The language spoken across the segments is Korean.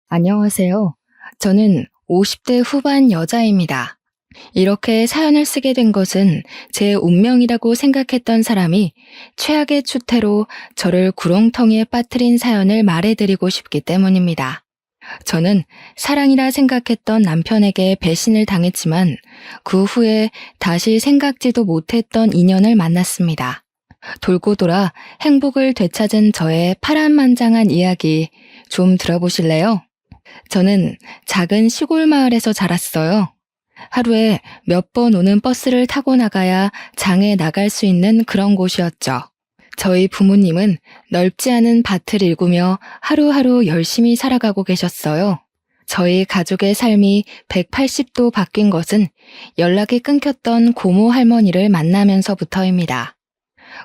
안녕하세요. 저는 50대 후반 여자입니다. 이렇게 사연을 쓰게 된 것은 제 운명이라고 생각했던 사람이 최악의 추태로 저를 구렁텅이에 빠뜨린 사연을 말해드리고 싶기 때문입니다. 저는 사랑이라 생각했던 남편에게 배신을 당했지만 그 후에 다시 생각지도 못했던 인연을 만났습니다. 돌고 돌아 행복을 되찾은 저의 파란만장한 이야기 좀 들어보실래요? 저는 작은 시골 마을에서 자랐어요. 하루에 몇 번 오는 버스를 타고 나가야 장에 나갈 수 있는 그런 곳이었죠. 저희 부모님은 넓지 않은 밭을 일구며 하루하루 열심히 살아가고 계셨어요. 저희 가족의 삶이 180도 바뀐 것은 연락이 끊겼던 고모 할머니를 만나면서부터입니다.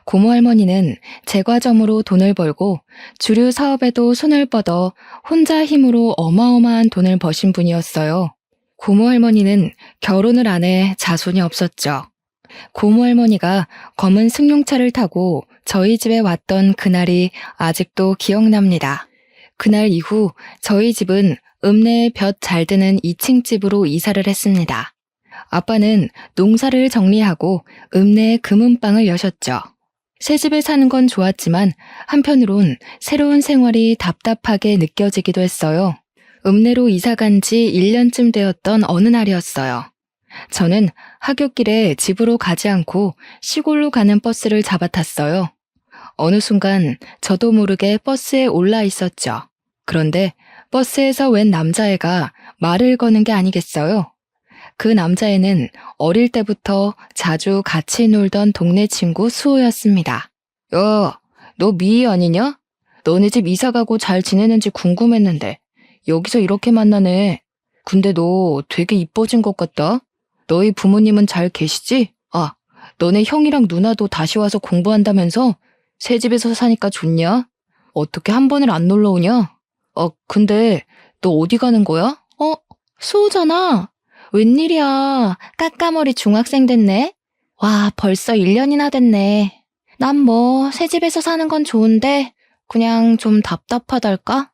고모 할머니는 제과점으로 돈을 벌고 주류 사업에도 손을 뻗어 혼자 힘으로 어마어마한 돈을 버신 분이었어요. 고모 할머니는 결혼을 안 해 자손이 없었죠. 고모 할머니가 검은 승용차를 타고 저희 집에 왔던 그날이 아직도 기억납니다. 그날 이후 저희 집은 읍내에 볕 잘 드는 2층 집으로 이사를 했습니다. 아빠는 농사를 정리하고 읍내에 금은방을 여셨죠. 새 집에 사는 건 좋았지만 한편으론 새로운 생활이 답답하게 느껴지기도 했어요. 읍내로 이사 간 지 1년쯤 되었던 어느 날이었어요. 저는 하굣길에 집으로 가지 않고 시골로 가는 버스를 잡아탔어요. 어느 순간 저도 모르게 버스에 올라 있었죠. 그런데 버스에서 웬 남자애가 말을 거는 게 아니겠어요? 그 남자애는 어릴 때부터 자주 같이 놀던 동네 친구 수호였습니다. 야, 너 미희 아니냐? 너네 집 이사 가고 잘 지내는지 궁금했는데 여기서 이렇게 만나네. 근데 너 되게 이뻐진 것 같다. 너희 부모님은 잘 계시지? 아, 너네 형이랑 누나도 다시 와서 공부한다면서? 새 집에서 사니까 좋냐? 어떻게 한 번을 안 놀러 오냐? 근데 너 어디 가는 거야? 수호잖아. 웬일이야. 까까머리 중학생 됐네. 와, 벌써 1년이나 됐네. 난 뭐 새 집에서 사는 건 좋은데 그냥 좀 답답하달까?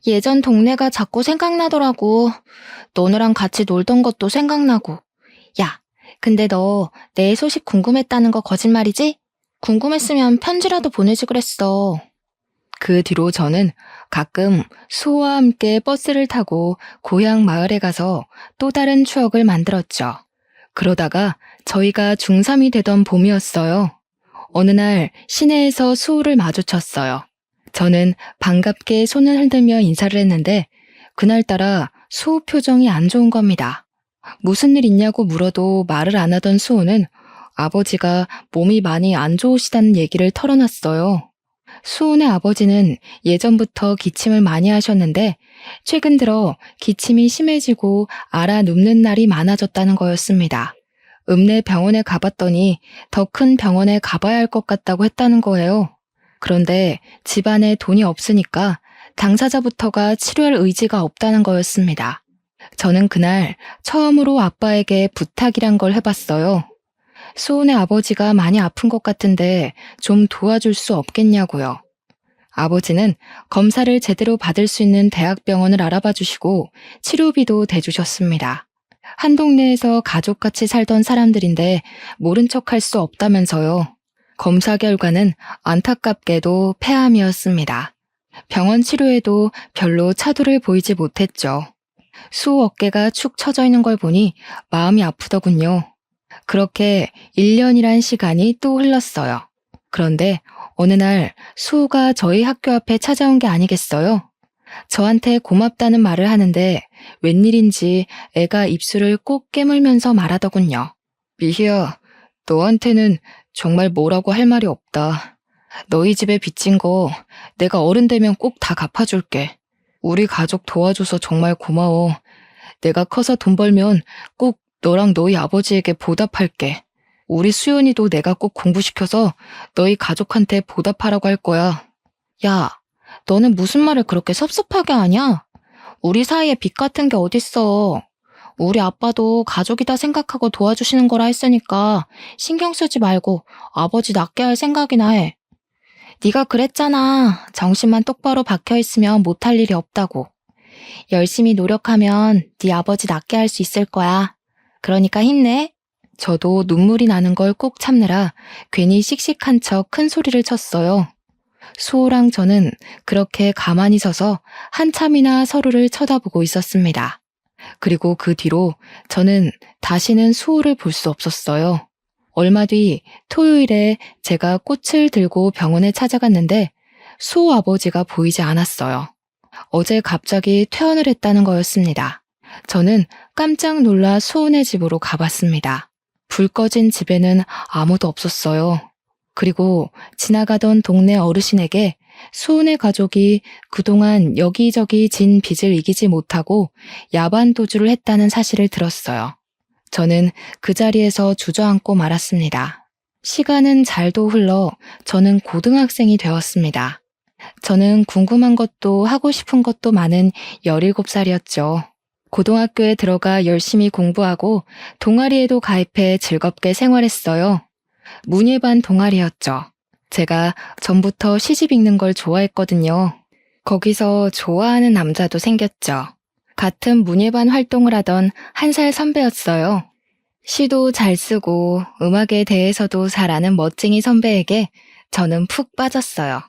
예전 동네가 자꾸 생각나더라고. 너네랑 같이 놀던 것도 생각나고. 야, 근데 너 내 소식 궁금했다는 거 거짓말이지? 궁금했으면 편지라도 보내지 그랬어. 그 뒤로 저는 가끔 수호와 함께 버스를 타고 고향 마을에 가서 또 다른 추억을 만들었죠. 그러다가 저희가 중3이 되던 봄이었어요. 어느 날 시내에서 수호를 마주쳤어요. 저는 반갑게 손을 흔들며 인사를 했는데 그날따라 수호 표정이 안 좋은 겁니다. 무슨 일 있냐고 물어도 말을 안 하던 수호는 아버지가 몸이 많이 안 좋으시다는 얘기를 털어놨어요. 수호네 아버지는 예전부터 기침을 많이 하셨는데 최근 들어 기침이 심해지고 앓아 눕는 날이 많아졌다는 거였습니다. 읍내 병원에 가봤더니 더 큰 병원에 가봐야 할 것 같다고 했다는 거예요. 그런데 집안에 돈이 없으니까 당사자부터가 치료할 의지가 없다는 거였습니다. 저는 그날 처음으로 아빠에게 부탁이란 걸 해봤어요. 수호네 아버지가 많이 아픈 것 같은데 좀 도와줄 수 없겠냐고요. 아버지는 검사를 제대로 받을 수 있는 대학병원을 알아봐 주시고 치료비도 대주셨습니다. 한 동네에서 가족같이 살던 사람들인데 모른 척할 수 없다면서요. 검사 결과는 안타깝게도 폐암이었습니다. 병원 치료에도 별로 차도를 보이지 못했죠. 수호 어깨가 축 처져 있는 걸 보니 마음이 아프더군요. 그렇게 1년이란 시간이 또 흘렀어요. 그런데 어느 날 수호가 저희 학교 앞에 찾아온 게 아니겠어요? 저한테 고맙다는 말을 하는데 웬일인지 애가 입술을 꼭 깨물면서 말하더군요. 미희야, 너한테는 정말 뭐라고 할 말이 없다. 너희 집에 빚진 거 내가 어른 되면 꼭 다 갚아줄게. 우리 가족 도와줘서 정말 고마워. 내가 커서 돈 벌면 꼭 너랑 너희 아버지에게 보답할게. 우리 수연이도 내가 꼭 공부시켜서 너희 가족한테 보답하라고 할 거야. 야, 너는 무슨 말을 그렇게 섭섭하게 하냐? 우리 사이에 빚 같은 게 어딨어. 우리 아빠도 가족이다 생각하고 도와주시는 거라 했으니까 신경 쓰지 말고 아버지 낫게 할 생각이나 해. 네가 그랬잖아. 정신만 똑바로 박혀있으면 못할 일이 없다고. 열심히 노력하면 네 아버지 낫게 할 수 있을 거야. 그러니까 힘내. 저도 눈물이 나는 걸 꼭 참느라 괜히 씩씩한 척 큰 소리를 쳤어요. 수호랑 저는 그렇게 가만히 서서 한참이나 서로를 쳐다보고 있었습니다. 그리고 그 뒤로 저는 다시는 수호를 볼 수 없었어요. 얼마 뒤 토요일에 제가 꽃을 들고 병원에 찾아갔는데 수호 아버지가 보이지 않았어요. 어제 갑자기 퇴원을 했다는 거였습니다. 저는 깜짝 놀라 수호네 집으로 가봤습니다. 불 꺼진 집에는 아무도 없었어요. 그리고 지나가던 동네 어르신에게 수호네 가족이 그동안 여기저기 진 빚을 이기지 못하고 야반 도주를 했다는 사실을 들었어요. 저는 그 자리에서 주저앉고 말았습니다. 시간은 잘도 흘러 저는 고등학생이 되었습니다. 저는 궁금한 것도 하고 싶은 것도 많은 17살이었죠. 고등학교에 들어가 열심히 공부하고 동아리에도 가입해 즐겁게 생활했어요. 문예반 동아리였죠. 제가 전부터 시집 읽는 걸 좋아했거든요. 거기서 좋아하는 남자도 생겼죠. 같은 문예반 활동을 하던 1살 선배였어요. 시도 잘 쓰고 음악에 대해서도 잘 아는 멋쟁이 선배에게 저는 푹 빠졌어요.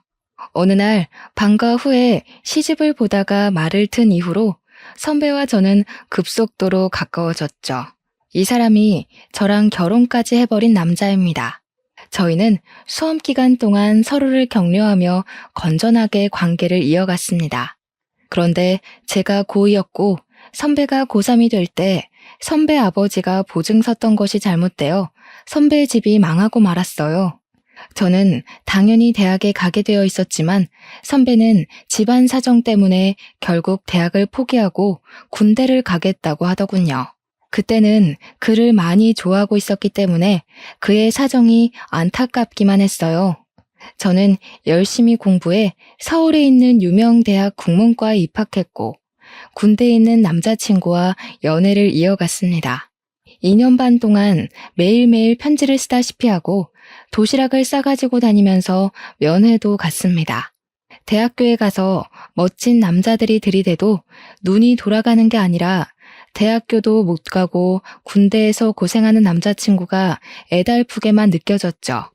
어느 날 방과 후에 시집을 보다가 말을 튼 이후로 선배와 저는 급속도로 가까워졌죠. 이 사람이 저랑 결혼까지 해버린 남자입니다. 저희는 수험 기간 동안 서로를 격려하며 건전하게 관계를 이어갔습니다. 그런데 제가 고2였고 선배가 고3이 될 때 선배 아버지가 보증 섰던 것이 잘못되어 선배 집이 망하고 말았어요. 저는 당연히 대학에 가게 되어 있었지만 선배는 집안 사정 때문에 결국 대학을 포기하고 군대를 가겠다고 하더군요. 그때는 그를 많이 좋아하고 있었기 때문에 그의 사정이 안타깝기만 했어요. 저는 열심히 공부해 서울에 있는 유명 대학 국문과에 입학했고 군대에 있는 남자친구와 연애를 이어갔습니다. 2년 반 동안 매일매일 편지를 쓰다시피 하고 도시락을 싸가지고 다니면서 면회도 갔습니다. 대학교에 가서 멋진 남자들이 들이대도 눈이 돌아가는 게 아니라 대학교도 못 가고 군대에서 고생하는 남자친구가 애달프게만 느껴졌죠.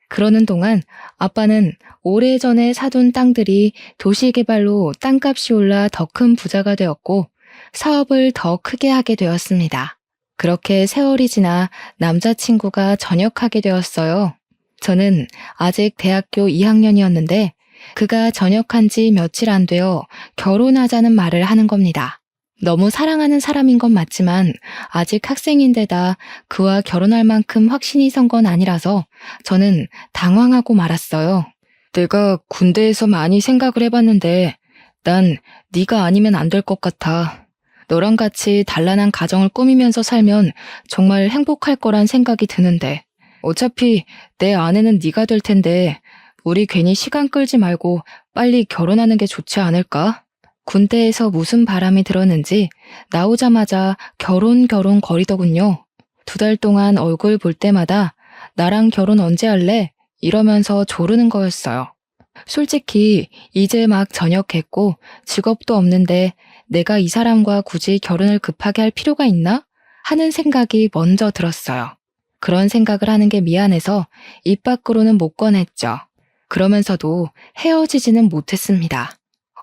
그러는 동안 아빠는 오래전에 사둔 땅들이 도시개발로 땅값이 올라 더 큰 부자가 되었고 사업을 더 크게 하게 되었습니다. 그렇게 세월이 지나 남자친구가 전역하게 되었어요. 저는 아직 대학교 2학년이었는데 그가 전역한 지 며칠 안 되어 결혼하자는 말을 하는 겁니다. 너무 사랑하는 사람인 건 맞지만 아직 학생인데다 그와 결혼할 만큼 확신이 선 건 아니라서 저는 당황하고 말았어요. 내가 군대에서 많이 생각을 해봤는데 난 네가 아니면 안 될 것 같아. 너랑 같이 단란한 가정을 꾸미면서 살면 정말 행복할 거란 생각이 드는데 어차피 내 아내는 네가 될 텐데 우리 괜히 시간 끌지 말고 빨리 결혼하는 게 좋지 않을까? 군대에서 무슨 바람이 들었는지 나오자마자 결혼 거리더군요. 2달 동안 얼굴 볼 때마다 나랑 결혼 언제 할래? 이러면서 조르는 거였어요. 솔직히 이제 막 전역했고 직업도 없는데 내가 이 사람과 굳이 결혼을 급하게 할 필요가 있나? 하는 생각이 먼저 들었어요. 그런 생각을 하는 게 미안해서 입 밖으로는 못 꺼냈죠. 그러면서도 헤어지지는 못했습니다.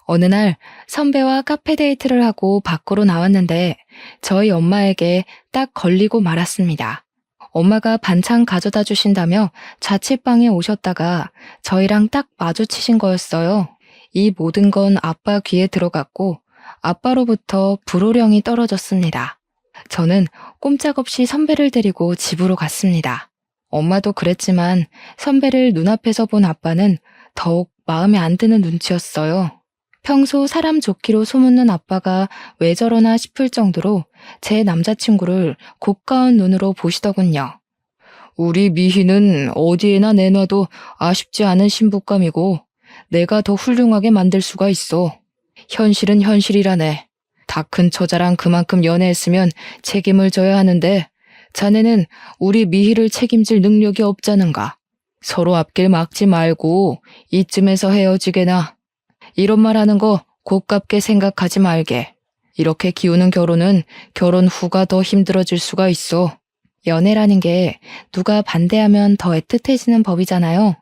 어느 날 선배와 카페 데이트를 하고 밖으로 나왔는데 저희 엄마에게 딱 걸리고 말았습니다. 엄마가 반찬 가져다 주신다며 자취방에 오셨다가 저희랑 딱 마주치신 거였어요. 이 모든 건 아빠 귀에 들어갔고 아빠로부터 불호령이 떨어졌습니다. 저는 꼼짝없이 선배를 데리고 집으로 갔습니다. 엄마도 그랬지만 선배를 눈앞에서 본 아빠는 더욱 마음에 안 드는 눈치였어요. 평소 사람 좋기로 소문난 아빠가 왜 저러나 싶을 정도로 제 남자친구를 고가운 눈으로 보시더군요. 우리 미희는 어디에나 내놔도 아쉽지 않은 신부감이고 내가 더 훌륭하게 만들 수가 있어. 현실은 현실이라네. 다 큰 처자랑 그만큼 연애했으면 책임을 져야 하는데 자네는 우리 미희를 책임질 능력이 없자는가. 서로 앞길 막지 말고 이쯤에서 헤어지게나. 이런 말 하는 거 고깝게 생각하지 말게. 이렇게 기우는 결혼은 결혼 후가 더 힘들어질 수가 있어. 연애라는 게 누가 반대하면 더 애틋해지는 법이잖아요.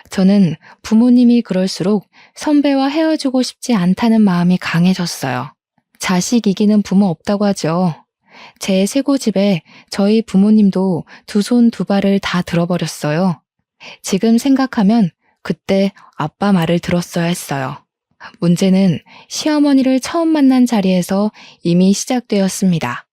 저는 부모님이 그럴수록 선배와 헤어지고 싶지 않다는 마음이 강해졌어요. 자식 이기는 부모 없다고 하죠. 제 쇄고집에 저희 부모님도 두 손 두 발을 다 들어버렸어요. 지금 생각하면 그때 아빠 말을 들었어야 했어요. 문제는 시어머니를 처음 만난 자리에서 이미 시작되었습니다.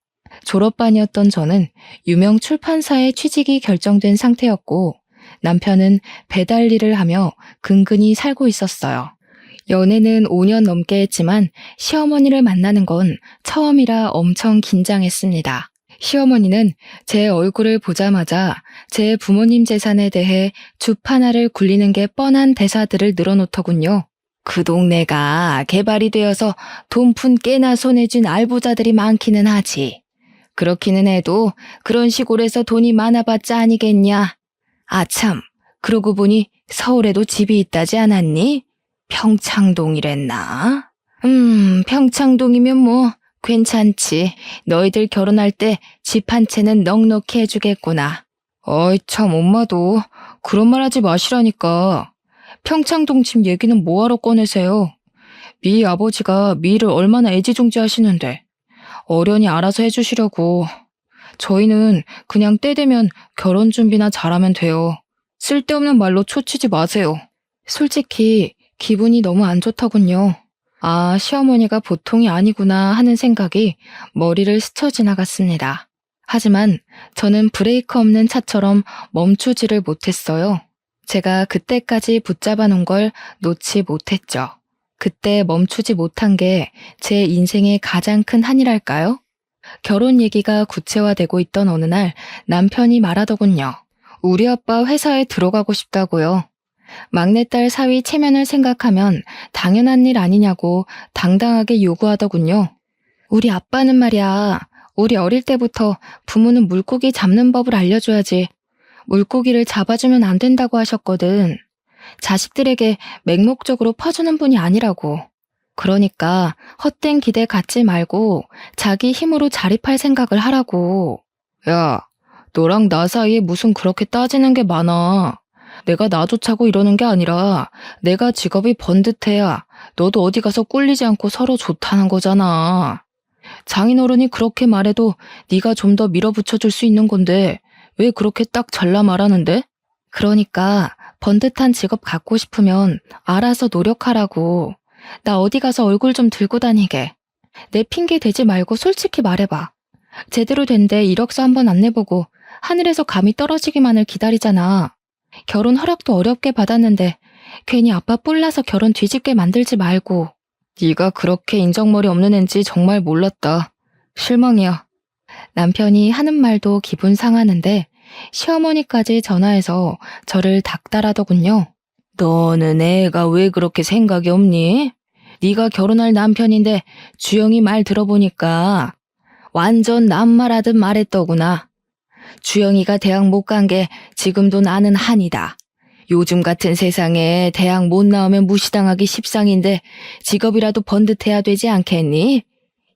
졸업반이었던 저는 유명 출판사에 취직이 결정된 상태였고 남편은 배달 일을 하며 근근히 살고 있었어요. 연애는 5년 넘게 했지만 시어머니를 만나는 건 처음이라 엄청 긴장했습니다. 시어머니는 제 얼굴을 보자마자 제 부모님 재산에 대해 주파나를 굴리는 게 뻔한 대사들을 늘어놓더군요. 그 동네가 개발이 되어서 돈푼 꽤나 손에 쥔 알부자들이 많기는 하지. 그렇기는 해도 그런 시골에서 돈이 많아봤자 아니겠냐. 아참, 그러고 보니 서울에도 집이 있다지 않았니? 평창동이랬나? 평창동이면 뭐 괜찮지. 너희들 결혼할 때 집 한 채는 넉넉히 해주겠구나. 어이 참 엄마도 그런 말 하지 마시라니까. 평창동 집 얘기는 뭐하러 꺼내세요? 미 아버지가 미를 얼마나 애지중지하시는데 어련히 알아서 해주시려고. 저희는 그냥 때 되면 결혼 준비나 잘하면 돼요. 쓸데없는 말로 초치지 마세요. 솔직히 기분이 너무 안 좋더군요. 아, 시어머니가 보통이 아니구나 하는 생각이 머리를 스쳐 지나갔습니다. 하지만 저는 브레이크 없는 차처럼 멈추지를 못했어요. 제가 그때까지 붙잡아 놓은 걸 놓지 못했죠. 그때 멈추지 못한 게 제 인생의 가장 큰 한이랄까요? 결혼 얘기가 구체화되고 있던 어느 날 남편이 말하더군요. 우리 아빠 회사에 들어가고 싶다고요. 막내딸 사위 체면을 생각하면 당연한 일 아니냐고 당당하게 요구하더군요. 우리 아빠는 말이야, 우리 어릴 때부터 부모는 물고기 잡는 법을 알려줘야지 물고기를 잡아주면 안 된다고 하셨거든. 자식들에게 맹목적으로 퍼주는 분이 아니라고. 그러니까 헛된 기대 갖지 말고 자기 힘으로 자립할 생각을 하라고. 야, 너랑 나 사이에 무슨 그렇게 따지는 게 많아. 내가 나 좋자고 이러는 게 아니라 내가 직업이 번듯해야 너도 어디 가서 꿀리지 않고 서로 좋다는 거잖아. 장인어른이 그렇게 말해도 네가 좀 더 밀어붙여줄 수 있는 건데 왜 그렇게 딱 잘라 말하는데? 그러니까 번듯한 직업 갖고 싶으면 알아서 노력하라고. 나 어디 가서 얼굴 좀 들고 다니게. 내 핑계 대지 말고 솔직히 말해봐. 제대로 된 데 이력서 한번 안 내보고 하늘에서 감이 떨어지기만을 기다리잖아. 결혼 허락도 어렵게 받았는데 괜히 아빠 뿔나서 결혼 뒤집게 만들지 말고. 네가 그렇게 인정머리 없는 앤지 정말 몰랐다. 실망이야. 남편이 하는 말도 기분 상하는데 시어머니까지 전화해서 저를 닥달하더군요. 너는 애가 왜 그렇게 생각이 없니? 네가 결혼할 남편인데 주영이 말 들어보니까 완전 남말하듯 말했더구나. 주영이가 대학 못 간 게 지금도 나는 한이다. 요즘 같은 세상에 대학 못 나오면 무시당하기 십상인데 직업이라도 번듯해야 되지 않겠니?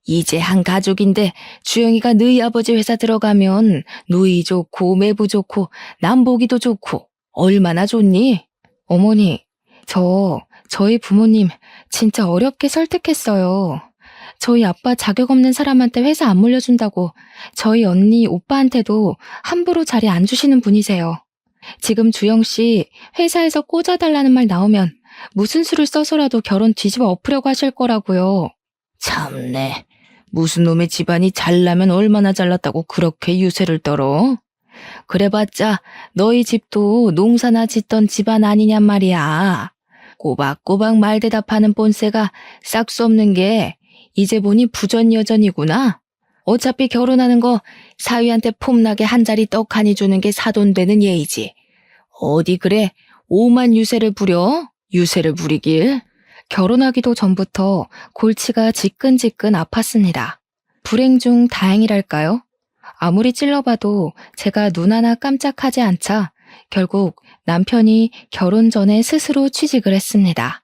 이제 한 가족인데 주영이가 너희 아버지 회사 들어가면 누이 좋고 매부 좋고 남보기도 좋고 얼마나 좋니? 어머니, 저희 부모님 진짜 어렵게 설득했어요. 저희 아빠 자격 없는 사람한테 회사 안 물려준다고 저희 언니, 오빠한테도 함부로 자리 안 주시는 분이세요. 지금 주영 씨 회사에서 꽂아달라는 말 나오면 무슨 수를 써서라도 결혼 뒤집어 엎으려고 하실 거라고요. 참네. 무슨 놈의 집안이 잘나면 얼마나 잘났다고 그렇게 유세를 떨어? 그래봤자 너희 집도 농사나 짓던 집안 아니냔 말이야. 꼬박꼬박 말대답하는 본세가 싹 수 없는 게 이제 보니 부전여전이구나. 어차피 결혼하는 거 사위한테 폼나게 한 자리 떡 하니 주는 게 사돈되는 예의지. 어디 그래 오만 유세를 부려? 유세를 부리길. 결혼하기도 전부터 골치가 지끈지끈 아팠습니다. 불행 중 다행이랄까요? 아무리 찔러봐도 제가 눈 하나 깜짝하지 않자 결국 남편이 결혼 전에 스스로 취직을 했습니다.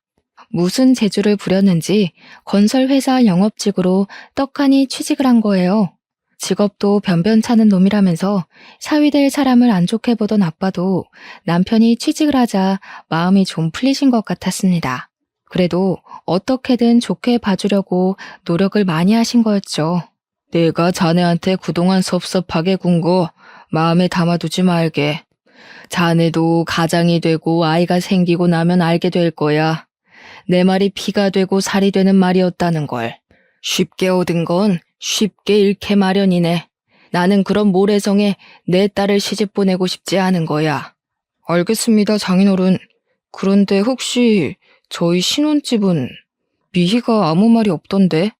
무슨 재주를 부렸는지 건설회사 영업직으로 떡하니 취직을 한 거예요. 직업도 변변찮은 놈이라면서 사위될 사람을 안 좋게 보던 아빠도 남편이 취직을 하자 마음이 좀 풀리신 것 같았습니다. 그래도 어떻게든 좋게 봐주려고 노력을 많이 하신 거였죠. 내가 자네한테 그동안 섭섭하게 군 거 마음에 담아두지 말게. 자네도 가장이 되고 아이가 생기고 나면 알게 될 거야. 내 말이 피가 되고 살이 되는 말이었다는 걸. 쉽게 얻은 건 쉽게 잃게 마련이네. 나는 그런 모래성에 내 딸을 시집 보내고 싶지 않은 거야. 알겠습니다, 장인어른. 그런데 혹시 저희 신혼집은 미희가 아무 말이 없던데?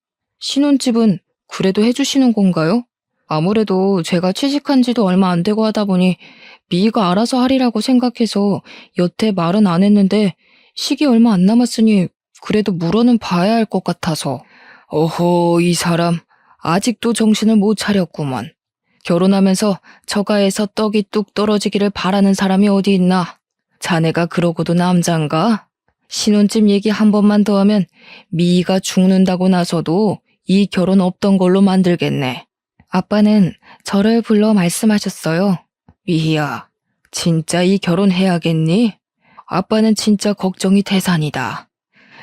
신혼집은 그래도 해주시는 건가요? 아무래도 제가 취직한 지도 얼마 안 되고 하다 보니 미희가 알아서 하리라고 생각해서 여태 말은 안 했는데 시기 얼마 안 남았으니 그래도 물어는 봐야 할 것 같아서. 어허, 이 사람 아직도 정신을 못 차렸구먼. 결혼하면서 처가에서 떡이 뚝 떨어지기를 바라는 사람이 어디 있나? 자네가 그러고도 남잔가? 신혼집 얘기 한 번만 더 하면 미희가 죽는다고 나서도 이 결혼 없던 걸로 만들겠네. 아빠는 저를 불러 말씀하셨어요. 미희야, 진짜 이 결혼 해야겠니? 아빠는 진짜 걱정이 태산이다.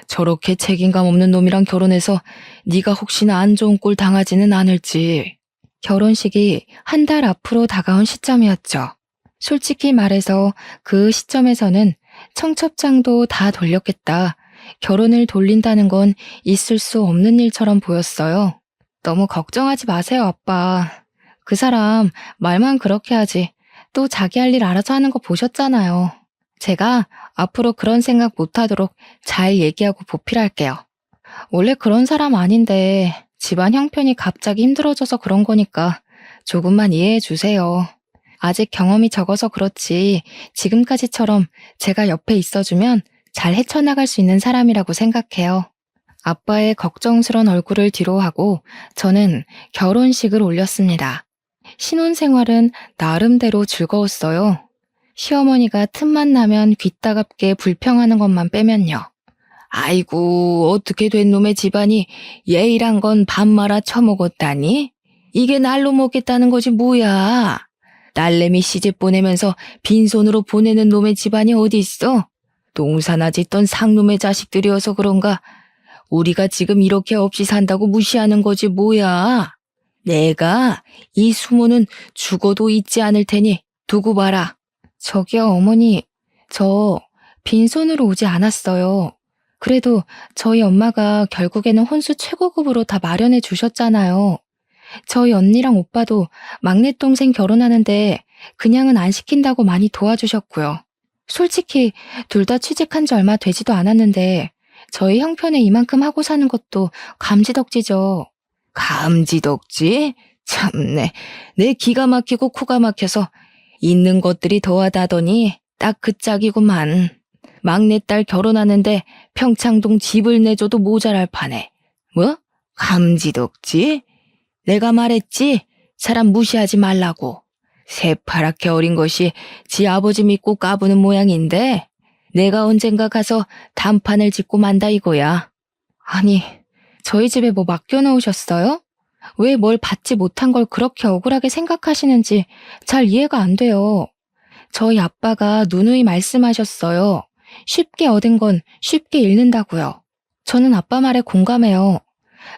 저렇게 책임감 없는 놈이랑 결혼해서 네가 혹시나 안 좋은 꼴 당하지는 않을지. 결혼식이 한 달 앞으로 다가온 시점이었죠. 솔직히 말해서 그 시점에서는 청첩장도 다 돌렸겠다. 결혼을 돌린다는 건 있을 수 없는 일처럼 보였어요. 너무 걱정하지 마세요, 아빠. 그 사람 말만 그렇게 하지. 또 자기 할 일 알아서 하는 거 보셨잖아요. 제가 앞으로 그런 생각 못하도록 잘 얘기하고 보필할게요. 원래 그런 사람 아닌데 집안 형편이 갑자기 힘들어져서 그런 거니까 조금만 이해해 주세요. 아직 경험이 적어서 그렇지 지금까지처럼 제가 옆에 있어주면 잘 헤쳐나갈 수 있는 사람이라고 생각해요. 아빠의 걱정스런 얼굴을 뒤로하고 저는 결혼식을 올렸습니다. 신혼생활은 나름대로 즐거웠어요. 시어머니가 틈만 나면 귀따갑게 불평하는 것만 빼면요. 아이고, 어떻게 된 놈의 집안이 예의란 건 밥 말아 처먹었다니? 이게 날로 먹겠다는 거지 뭐야? 딸내미 시집 보내면서 빈손으로 보내는 놈의 집안이 어디 있어? 농사나 짓던 상놈의 자식들이어서 그런가? 우리가 지금 이렇게 없이 산다고 무시하는 거지 뭐야? 내가 이 수모는 죽어도 잊지 않을 테니 두고 봐라. 저기요, 어머니. 저 빈손으로 오지 않았어요. 그래도 저희 엄마가 결국에는 혼수 최고급으로 다 마련해 주셨잖아요. 저희 언니랑 오빠도 막내 동생 결혼하는데 그냥은 안 시킨다고 많이 도와주셨고요. 솔직히 둘 다 취직한 지 얼마 되지도 않았는데 저희 형편에 이만큼 하고 사는 것도 감지덕지죠. 감지덕지? 참네. 내 기가 막히고 코가 막혀서 있는 것들이 더하다더니 딱 그 짝이구만. 막내딸 결혼하는데 평창동 집을 내줘도 모자랄 판에. 뭐? 감지덕지? 내가 말했지? 사람 무시하지 말라고. 새파랗게 어린 것이 지 아버지 믿고 까부는 모양인데 내가 언젠가 가서 단판을 짓고 만다 이거야. 아니, 저희 집에 뭐 맡겨놓으셨어요? 왜 뭘 받지 못한 걸 그렇게 억울하게 생각하시는지 잘 이해가 안 돼요. 저희 아빠가 누누이 말씀하셨어요. 쉽게 얻은 건 쉽게 잃는다고요. 저는 아빠 말에 공감해요.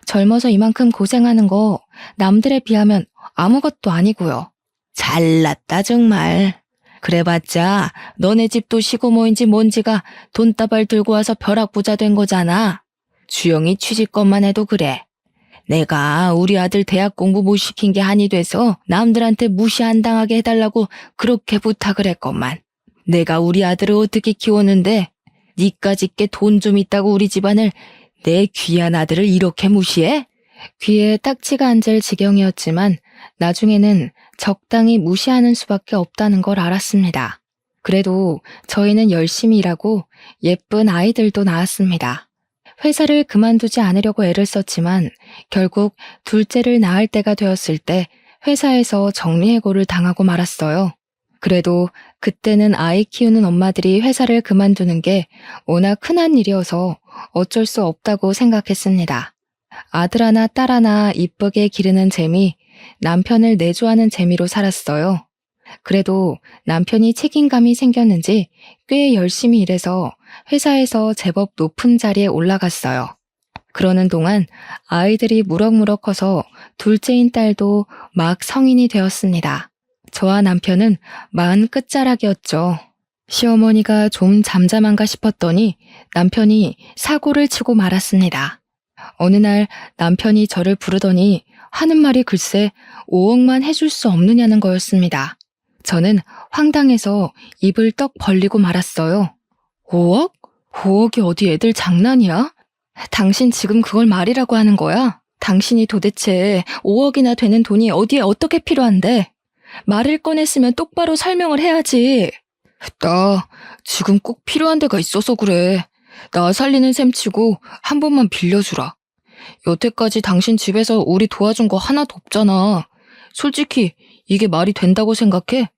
젊어서 이만큼 고생하는 거 남들에 비하면 아무것도 아니고요. 잘났다 정말. 그래봤자 너네 집도 시고모인지 뭔지가 돈다발 들고 와서 벼락부자 된 거잖아. 주영이 취직것만 해도 그래. 내가 우리 아들 대학 공부 못 시킨 게 한이 돼서 남들한테 무시 안 당하게 해달라고 그렇게 부탁을 했건만. 내가 우리 아들을 어떻게 키웠는데 니까짓게 돈 좀 있다고 우리 집안을 내 귀한 아들을 이렇게 무시해? 귀에 딱지가 앉을 지경이었지만 나중에는 적당히 무시하는 수밖에 없다는 걸 알았습니다. 그래도 저희는 열심히 일하고 예쁜 아이들도 낳았습니다. 회사를 그만두지 않으려고 애를 썼지만 결국 둘째를 낳을 때가 되었을 때 회사에서 정리해고를 당하고 말았어요. 그래도 그때는 아이 키우는 엄마들이 회사를 그만두는 게 워낙 흔한 일이어서 어쩔 수 없다고 생각했습니다. 아들 하나 딸 하나 이쁘게 기르는 재미, 남편을 내조하는 재미로 살았어요. 그래도 남편이 책임감이 생겼는지 꽤 열심히 일해서 회사에서 제법 높은 자리에 올라갔어요. 그러는 동안 아이들이 무럭무럭 커서 둘째인 딸도 막 성인이 되었습니다. 저와 남편은 40 끝자락이었죠. 시어머니가 좀 잠잠한가 싶었더니 남편이 사고를 치고 말았습니다. 어느 날 남편이 저를 부르더니 하는 말이 글쎄 5억만 해줄 수 없느냐는 거였습니다. 저는 황당해서 입을 떡 벌리고 말았어요. 5억? 5억이 어디 애들 장난이야? 당신 지금 그걸 말이라고 하는 거야? 당신이 도대체 5억이나 되는 돈이 어디에 어떻게 필요한데? 말을 꺼냈으면 똑바로 설명을 해야지. 나 지금 꼭 필요한 데가 있어서 그래. 나 살리는 셈 치고 한 번만 빌려주라. 여태까지 당신 집에서 우리 도와준 거 하나도 없잖아. 솔직히 이게 말이 된다고 생각해?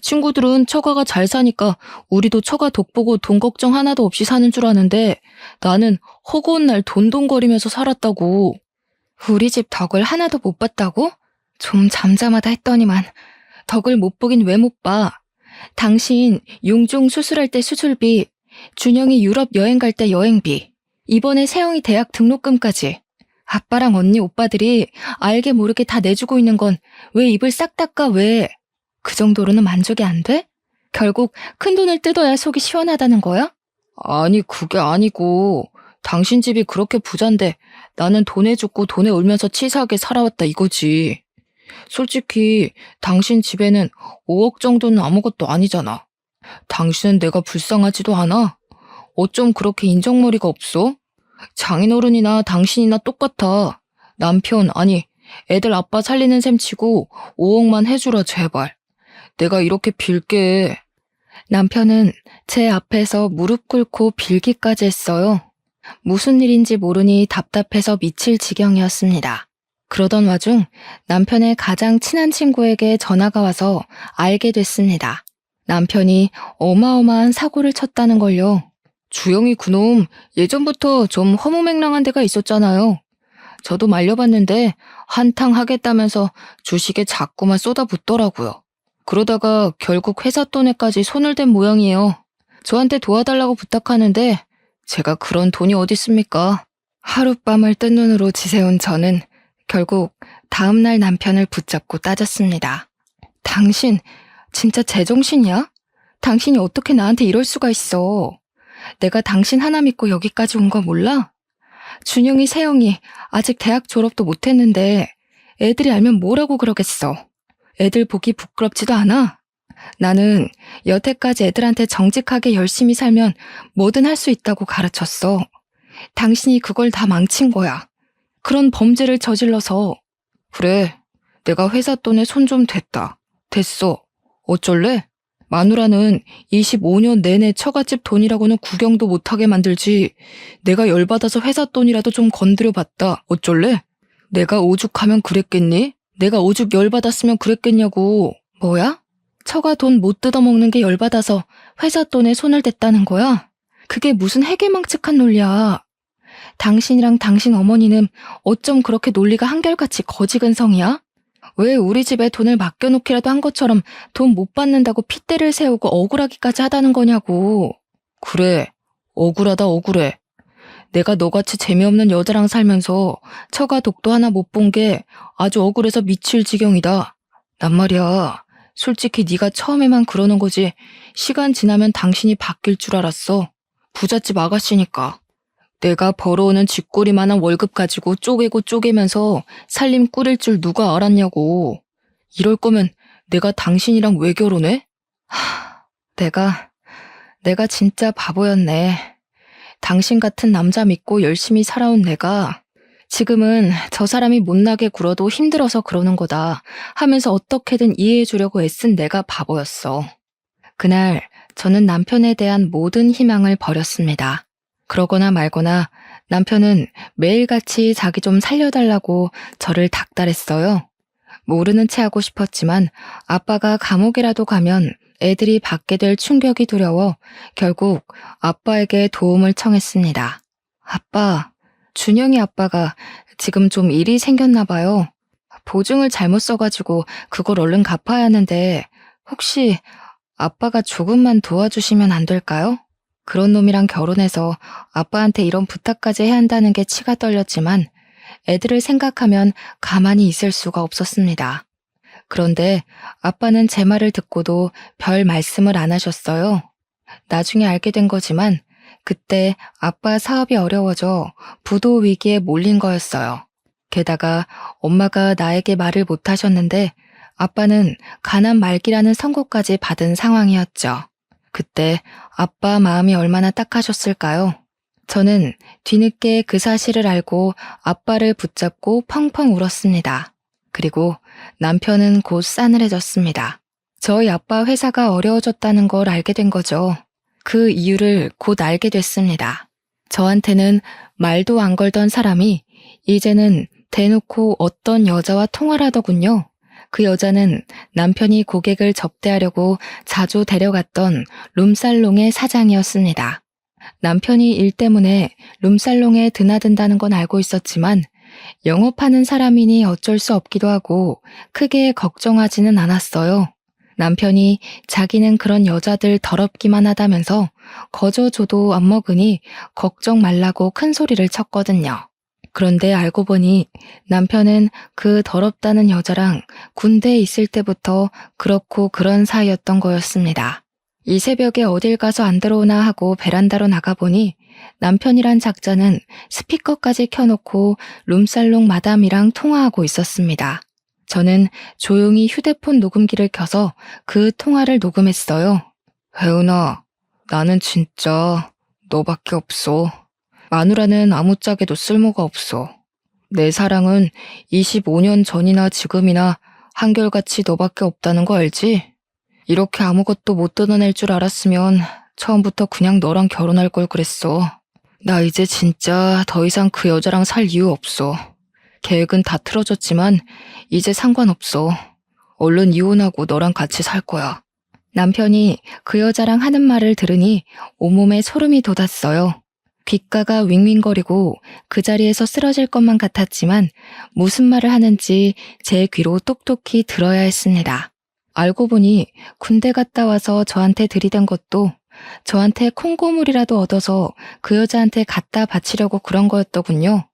친구들은 처가가 잘 사니까 우리도 처가 덕보고 돈 걱정 하나도 없이 사는 줄 아는데 나는 허구한 날 돈돈거리면서 살았다고. 우리 집 덕을 하나도 못 봤다고? 좀 잠잠하다 했더니만 덕을 못 보긴 왜 못 봐. 당신 용종 수술할 때 수술비, 준영이 유럽 여행 갈 때 여행비, 이번에 세영이 대학 등록금까지 아빠랑 언니 오빠들이 알게 모르게 다 내주고 있는 건 왜 입을 싹 닦아 왜? 그 정도로는 만족이 안 돼? 결국 큰돈을 뜯어야 속이 시원하다는 거야? 아니 그게 아니고 당신 집이 그렇게 부잔데 나는 돈에 죽고 돈에 울면서 치사하게 살아왔다 이거지. 솔직히 당신 집에는 5억 정도는 아무것도 아니잖아. 당신은 내가 불쌍하지도 않아? 어쩜 그렇게 인정머리가 없어? 장인어른이나 당신이나 똑같아. 남편 아니 애들 아빠 살리는 셈 치고 5억만 해주라 제발. 내가 이렇게 빌게. 남편은 제 앞에서 무릎 꿇고 빌기까지 했어요. 무슨 일인지 모르니 답답해서 미칠 지경이었습니다. 그러던 와중 남편의 가장 친한 친구에게 전화가 와서 알게 됐습니다. 남편이 어마어마한 사고를 쳤다는 걸요. 주영이 그놈 예전부터 좀 허무맹랑한 데가 있었잖아요. 저도 말려봤는데 한탕 하겠다면서 주식에 자꾸만 쏟아붓더라고요. 그러다가 결국 회사 돈에까지 손을 댄 모양이에요. 저한테 도와달라고 부탁하는데 제가 그런 돈이 어디 있습니까? 하룻밤을 뜬 눈으로 지새운 저는 결국 다음날 남편을 붙잡고 따졌습니다. 당신 진짜 제정신이야? 당신이 어떻게 나한테 이럴 수가 있어? 내가 당신 하나 믿고 여기까지 온 거 몰라? 준영이, 세영이 아직 대학 졸업도 못했는데 애들이 알면 뭐라고 그러겠어. 애들 보기 부끄럽지도 않아? 나는 여태까지 애들한테 정직하게 열심히 살면 뭐든 할 수 있다고 가르쳤어. 당신이 그걸 다 망친 거야. 그런 범죄를 저질러서. 그래, 내가 회사 돈에 손 좀 댔다. 됐어. 어쩔래? 마누라는 25년 내내 처갓집 돈이라고는 구경도 못하게 만들지. 내가 열받아서 회사 돈이라도 좀 건드려봤다. 어쩔래? 내가 오죽하면 그랬겠니? 내가 오죽 열받았으면 그랬겠냐고. 뭐야? 처가 돈 못 뜯어먹는 게 열받아서 회사 돈에 손을 댔다는 거야? 그게 무슨 해괴망측한 논리야. 당신이랑 당신 어머니는 어쩜 그렇게 논리가 한결같이 거지근성이야? 왜 우리 집에 돈을 맡겨놓기라도 한 것처럼 돈 못 받는다고 핏대를 세우고 억울하기까지 하다는 거냐고. 그래, 억울하다 억울해. 내가 너같이 재미없는 여자랑 살면서 처가 독도 하나 못 본 게 아주 억울해서 미칠 지경이다. 난 말이야, 솔직히 네가 처음에만 그러는 거지 시간 지나면 당신이 바뀔 줄 알았어. 부잣집 아가씨니까. 내가 벌어오는 쥐꼬리만한 월급 가지고 쪼개고 쪼개면서 살림 꾸릴 줄 누가 알았냐고. 이럴 거면 내가 당신이랑 왜 결혼해? 내가 진짜 바보였네. 당신 같은 남자 믿고 열심히 살아온 내가 지금은 저 사람이 못나게 굴어도 힘들어서 그러는 거다 하면서 어떻게든 이해해 주려고 애쓴 내가 바보였어. 그날 저는 남편에 대한 모든 희망을 버렸습니다. 그러거나 말거나 남편은 매일같이 자기 좀 살려달라고 저를 닥달했어요. 모르는 체 하고 싶었지만 아빠가 감옥이라도 가면 애들이 받게 될 충격이 두려워 결국 아빠에게 도움을 청했습니다. 아빠, 준영이 아빠가 지금 좀 일이 생겼나 봐요. 보증을 잘못 써가지고 그걸 얼른 갚아야 하는데 혹시 아빠가 조금만 도와주시면 안 될까요? 그런 놈이랑 결혼해서 아빠한테 이런 부탁까지 해야 한다는 게 치가 떨렸지만 애들을 생각하면 가만히 있을 수가 없었습니다. 그런데 아빠는 제 말을 듣고도 별 말씀을 안 하셨어요. 나중에 알게 된 거지만 그때 아빠 사업이 어려워져 부도 위기에 몰린 거였어요. 게다가 엄마가 나에게 말을 못 하셨는데 아빠는 가난 말기라는 선고까지 받은 상황이었죠. 그때 아빠 마음이 얼마나 딱하셨을까요? 저는 뒤늦게 그 사실을 알고 아빠를 붙잡고 펑펑 울었습니다. 그리고 남편은 곧 싸늘해졌습니다. 저희 아빠 회사가 어려워졌다는 걸 알게 된 거죠. 그 이유를 곧 알게 됐습니다. 저한테는 말도 안 걸던 사람이 이제는 대놓고 어떤 여자와 통화를 하더군요. 그 여자는 남편이 고객을 접대하려고 자주 데려갔던 룸살롱의 사장이었습니다. 남편이 일 때문에 룸살롱에 드나든다는 건 알고 있었지만 영업하는 사람이니 어쩔 수 없기도 하고 크게 걱정하지는 않았어요. 남편이 자기는 그런 여자들 더럽기만 하다면서 거저 줘도 안 먹으니 걱정 말라고 큰 소리를 쳤거든요. 그런데 알고 보니 남편은 그 더럽다는 여자랑 군대에 있을 때부터 그렇고 그런 사이였던 거였습니다. 이 새벽에 어딜 가서 안 들어오나 하고 베란다로 나가보니 남편이란 작자는 스피커까지 켜놓고 룸살롱 마담이랑 통화하고 있었습니다. 저는 조용히 휴대폰 녹음기를 켜서 그 통화를 녹음했어요. 혜은아, 나는 진짜 너밖에 없어. 마누라는 아무짝에도 쓸모가 없어. 내 사랑은 25년 전이나 지금이나 한결같이 너밖에 없다는 거 알지? 이렇게 아무것도 못 뜯어낼 줄 알았으면 처음부터 그냥 너랑 결혼할 걸 그랬어. 나 이제 진짜 더 이상 그 여자랑 살 이유 없어. 계획은 다 틀어졌지만 이제 상관없어. 얼른 이혼하고 너랑 같이 살 거야. 남편이 그 여자랑 하는 말을 들으니 온몸에 소름이 돋았어요. 귓가가 윙윙거리고 그 자리에서 쓰러질 것만 같았지만 무슨 말을 하는지 제 귀로 똑똑히 들어야 했습니다. 알고 보니 군대 갔다 와서 저한테 들이댄 것도 저한테 콩고물이라도 얻어서 그 여자한테 갖다 바치려고 그런 거였더군요.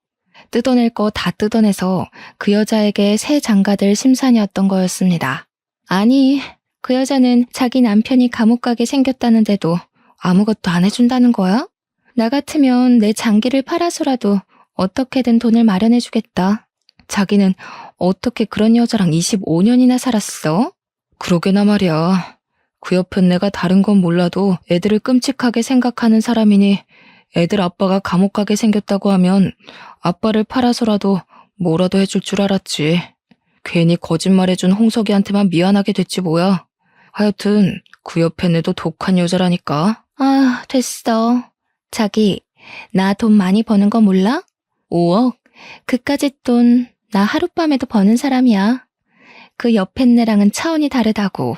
뜯어낼 거 다 뜯어내서 그 여자에게 새 장가들 심산이었던 거였습니다. 아니, 그 여자는 자기 남편이 감옥 가게 생겼다는데도 아무것도 안 해준다는 거야? 나 같으면 내 장기를 팔아서라도 어떻게든 돈을 마련해주겠다. 자기는 어떻게 그런 여자랑 25년이나 살았어? 그러게나 말이야. 그 옆엔 내가 다른 건 몰라도 애들을 끔찍하게 생각하는 사람이니 애들 아빠가 감옥 가게 생겼다고 하면 아빠를 팔아서라도 뭐라도 해줄 줄 알았지. 괜히 거짓말해준 홍석이한테만 미안하게 됐지 뭐야. 하여튼 그 옆엔 애도 독한 여자라니까. 아, 됐어. 자기, 나 돈 많이 버는 거 몰라? 5억? 그까짓 돈 나 하룻밤에도 버는 사람이야. 그 옆엔 애랑은 차원이 다르다고.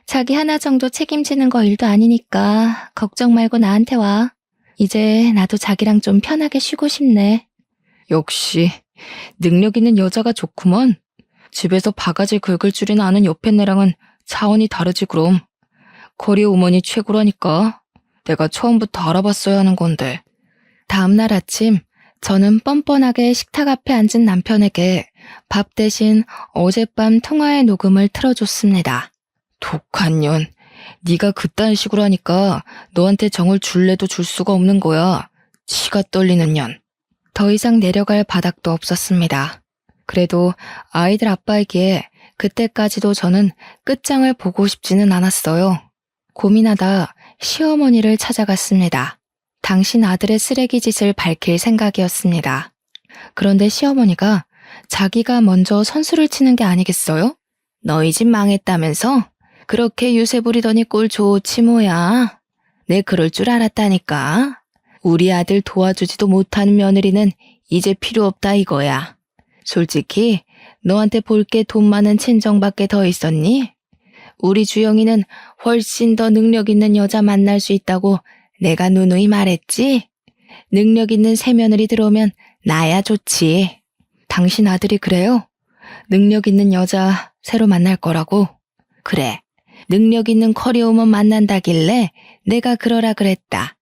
자기 하나 정도 책임지는 거 일도 아니니까 걱정 말고 나한테 와. 이제 나도 자기랑 좀 편하게 쉬고 싶네. 역시 능력 있는 여자가 좋구먼. 집에서 바가지 긁을 줄이나 아는 옆엔 애랑은 차원이 다르지 그럼. 거리 우먼이 최고라니까. 내가 처음부터 알아봤어야 하는 건데. 다음날 아침 저는 뻔뻔하게 식탁 앞에 앉은 남편에게 밥 대신 어젯밤 통화의 녹음을 틀어줬습니다. 독한 년, 네가 그딴 식으로 하니까 너한테 정을 줄래도 줄 수가 없는 거야. 치가 떨리는 년. 더 이상 내려갈 바닥도 없었습니다. 그래도 아이들 아빠이기에 그때까지도 저는 끝장을 보고 싶지는 않았어요. 고민하다 시어머니를 찾아갔습니다. 당신 아들의 쓰레기 짓을 밝힐 생각이었습니다. 그런데 시어머니가 자기가 먼저 선수를 치는 게 아니겠어요? 너희 집 망했다면서? 그렇게 유세 부리더니 꼴 좋지 뭐야. 내 그럴 줄 알았다니까. 우리 아들 도와주지도 못하는 며느리는 이제 필요 없다 이거야. 솔직히 너한테 볼 게 돈 많은 친정밖에 더 있었니? 우리 주영이는 훨씬 더 능력 있는 여자 만날 수 있다고 내가 누누이 말했지? 능력 있는 새며느리 들어오면 나야 좋지. 당신 아들이 그래요? 능력 있는 여자 새로 만날 거라고? 그래. 능력 있는 커리어우먼 만난다길래 내가 그러라 그랬다.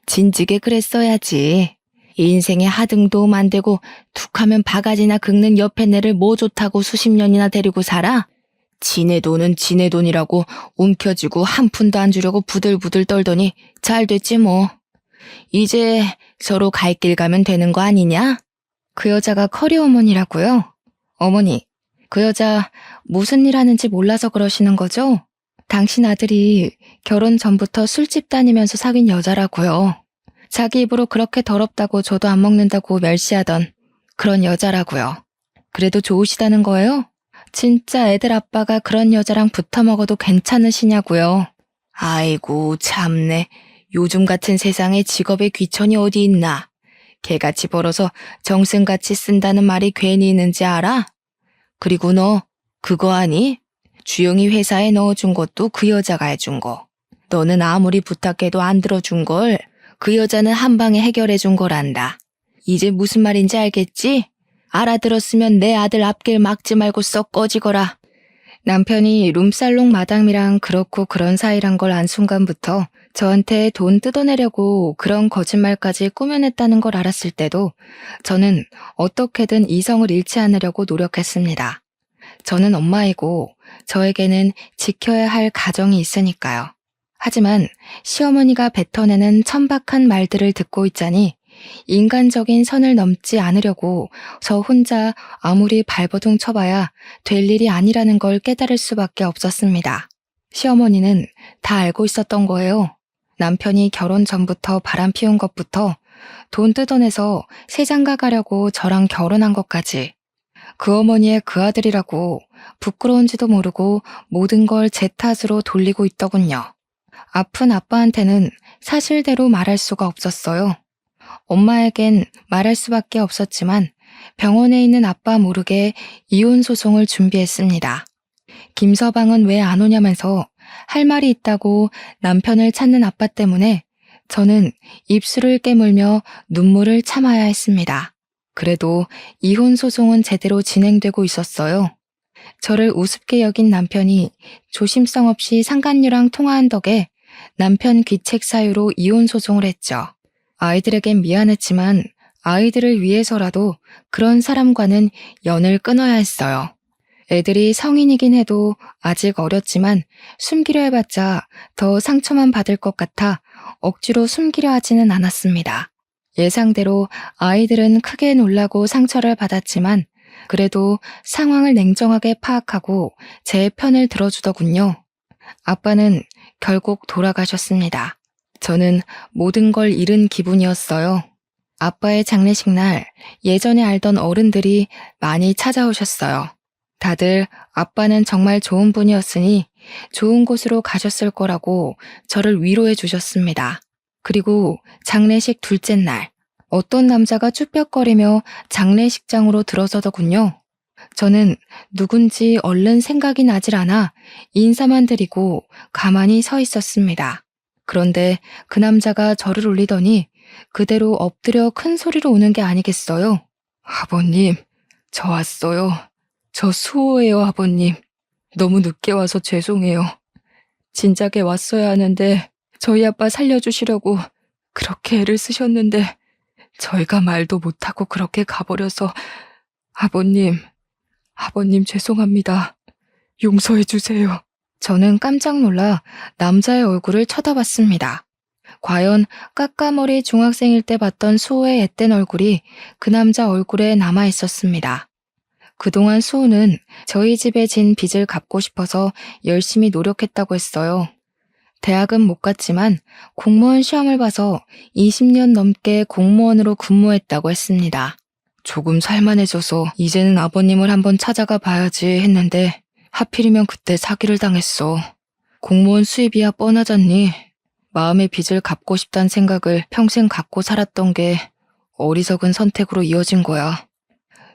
진즉에 그랬어야지. 인생에 하등도 만들고 툭하면 바가지나 긁는 옆에 내를 뭐 좋다고 수십 년이나 데리고 살아? 지네 돈은 지네 돈이라고 움켜쥐고 한 푼도 안 주려고 부들부들 떨더니 잘 됐지 뭐. 이제 서로 갈 길 가면 되는 거 아니냐? 그 여자가 커리어우먼이라고요? 어머니, 그 여자 무슨 일 하는지 몰라서 그러시는 거죠? 당신 아들이 결혼 전부터 술집 다니면서 사귄 여자라고요. 자기 입으로 그렇게 더럽다고 저도 안 먹는다고 멸시하던 그런 여자라고요. 그래도 좋으시다는 거예요? 진짜 애들 아빠가 그런 여자랑 붙어 먹어도 괜찮으시냐고요. 아이고 참네. 요즘 같은 세상에 직업의 귀천이 어디 있나. 개같이 벌어서 정승같이 쓴다는 말이 괜히 있는지 알아? 그리고 너 그거 아니? 주영이 회사에 넣어준 것도 그 여자가 해준 거. 너는 아무리 부탁해도 안 들어준 걸 그 여자는 한 방에 해결해 준 거란다. 이제 무슨 말인지 알겠지? 알아들었으면 내 아들 앞길 막지 말고 썩 꺼지거라. 남편이 룸살롱 마담이랑 그렇고 그런 사이란 걸 안 순간부터 저한테 돈 뜯어내려고 그런 거짓말까지 꾸며냈다는 걸 알았을 때도 저는 어떻게든 이성을 잃지 않으려고 노력했습니다. 저는 엄마이고 저에게는 지켜야 할 가정이 있으니까요. 하지만 시어머니가 뱉어내는 천박한 말들을 듣고 있자니 인간적인 선을 넘지 않으려고 저 혼자 아무리 발버둥 쳐봐야 될 일이 아니라는 걸 깨달을 수밖에 없었습니다. 시어머니는 다 알고 있었던 거예요. 남편이 결혼 전부터 바람 피운 것부터 돈 뜯어내서 세장가 가려고 저랑 결혼한 것까지 그 어머니의 그 아들이라고 부끄러운지도 모르고 모든 걸 제 탓으로 돌리고 있더군요. 아픈 아빠한테는 사실대로 말할 수가 없었어요. 엄마에겐 말할 수밖에 없었지만 병원에 있는 아빠 모르게 이혼 소송을 준비했습니다. 김서방은 왜 안 오냐면서 할 말이 있다고 남편을 찾는 아빠 때문에 저는 입술을 깨물며 눈물을 참아야 했습니다. 그래도 이혼 소송은 제대로 진행되고 있었어요. 저를 우습게 여긴 남편이 조심성 없이 상간녀랑 통화한 덕에 남편 귀책 사유로 이혼 소송을 했죠. 아이들에겐 미안했지만 아이들을 위해서라도 그런 사람과는 연을 끊어야 했어요. 애들이 성인이긴 해도 아직 어렸지만 숨기려 해봤자 더 상처만 받을 것 같아 억지로 숨기려 하지는 않았습니다. 예상대로 아이들은 크게 놀라고 상처를 받았지만 그래도 상황을 냉정하게 파악하고 제 편을 들어주더군요. 아빠는 결국 돌아가셨습니다. 저는 모든 걸 잃은 기분이었어요. 아빠의 장례식 날 예전에 알던 어른들이 많이 찾아오셨어요. 다들 아빠는 정말 좋은 분이었으니 좋은 곳으로 가셨을 거라고 저를 위로해 주셨습니다. 그리고 장례식 둘째 날 어떤 남자가 쭈뼛거리며 장례식장으로 들어서더군요. 저는 누군지 얼른 생각이 나질 않아 인사만 드리고 가만히 서 있었습니다. 그런데 그 남자가 저를 울리더니 그대로 엎드려 큰 소리로 우는 게 아니겠어요? 아버님, 저 왔어요. 저 수호예요, 아버님. 너무 늦게 와서 죄송해요. 진작에 왔어야 하는데 저희 아빠 살려주시려고 그렇게 애를 쓰셨는데 저희가 말도 못하고 그렇게 가버려서 아버님 죄송합니다. 용서해 주세요. 저는 깜짝 놀라 남자의 얼굴을 쳐다봤습니다. 과연 까까머리 중학생일 때 봤던 수호의 앳된 얼굴이 그 남자 얼굴에 남아 있었습니다. 그동안 수호는 저희 집에 진 빚을 갚고 싶어서 열심히 노력했다고 했어요. 대학은 못 갔지만 공무원 시험을 봐서 20년 넘게 공무원으로 근무했다고 했습니다. 조금 살만해져서 이제는 아버님을 한번 찾아가 봐야지 했는데 하필이면 그때 사기를 당했어. 공무원 수입이야 뻔하잖니. 마음의 빚을 갚고 싶다는 생각을 평생 갖고 살았던 게 어리석은 선택으로 이어진 거야.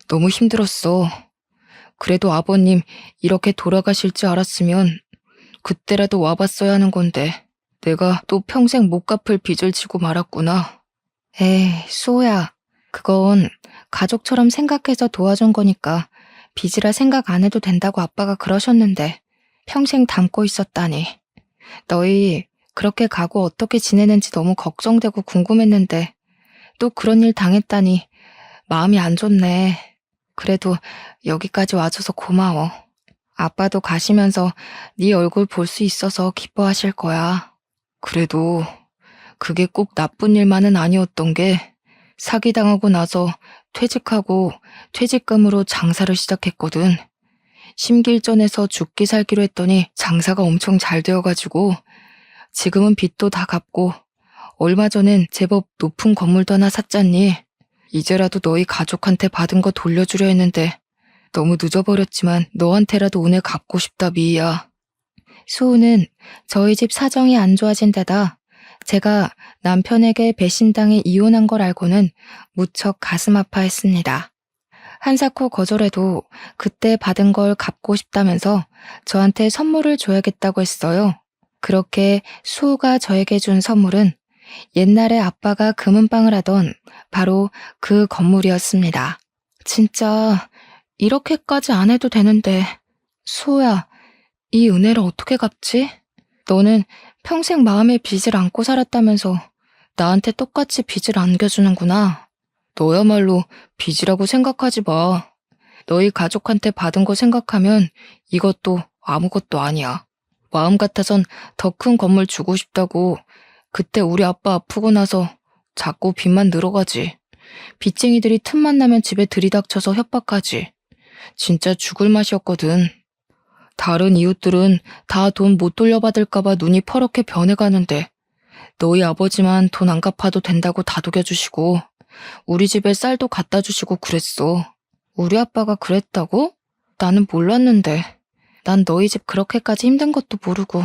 너무 힘들었어. 그래도 아버님 이렇게 돌아가실 줄 알았으면 그때라도 와봤어야 하는 건데 내가 또 평생 못 갚을 빚을 지고 말았구나. 에이, 수호야. 그건 가족처럼 생각해서 도와준 거니까 빚이라 생각 안 해도 된다고 아빠가 그러셨는데 평생 담고 있었다니. 너희 그렇게 가고 어떻게 지내는지 너무 걱정되고 궁금했는데 또 그런 일 당했다니 마음이 안 좋네. 그래도 여기까지 와줘서 고마워. 아빠도 가시면서 네 얼굴 볼 수 있어서 기뻐하실 거야. 그래도 그게 꼭 나쁜 일만은 아니었던 게 사기당하고 나서 퇴직하고 퇴직금으로 장사를 시작했거든. 심길전에서 죽기 살기로 했더니 장사가 엄청 잘 되어가지고 지금은 빚도 다 갚고 얼마 전엔 제법 높은 건물도 하나 샀잖니. 이제라도 너희 가족한테 받은 거 돌려주려 했는데 너무 늦어버렸지만 너한테라도 오늘 갚고 싶다, 미희야. 수호는 저희 집 사정이 안 좋아진 데다 제가 남편에게 배신당해 이혼한 걸 알고는 무척 가슴 아파했습니다. 한사코 거절해도 그때 받은 걸 갚고 싶다면서 저한테 선물을 줘야겠다고 했어요. 그렇게 수호가 저에게 준 선물은 옛날에 아빠가 금은방을 하던 바로 그 건물이었습니다. 진짜 이렇게까지 안 해도 되는데 수호야, 이 은혜를 어떻게 갚지? 너는 평생 마음에 빚을 안고 살았다면서 나한테 똑같이 빚을 안겨주는구나. 너야말로 빚이라고 생각하지 마. 너희 가족한테 받은 거 생각하면 이것도 아무것도 아니야. 마음 같아선 더 큰 건물 주고 싶다고 그때 우리 아빠 아프고 나서 자꾸 빚만 늘어가지. 빚쟁이들이 틈만 나면 집에 들이닥쳐서 협박하지. 진짜 죽을 맛이었거든. 다른 이웃들은 다 돈 못 돌려받을까봐 눈이 퍼렇게 변해가는데 너희 아버지만 돈 안 갚아도 된다고 다독여주시고 우리 집에 쌀도 갖다 주시고 그랬어. 우리 아빠가 그랬다고? 나는 몰랐는데. 난 너희 집 그렇게까지 힘든 것도 모르고.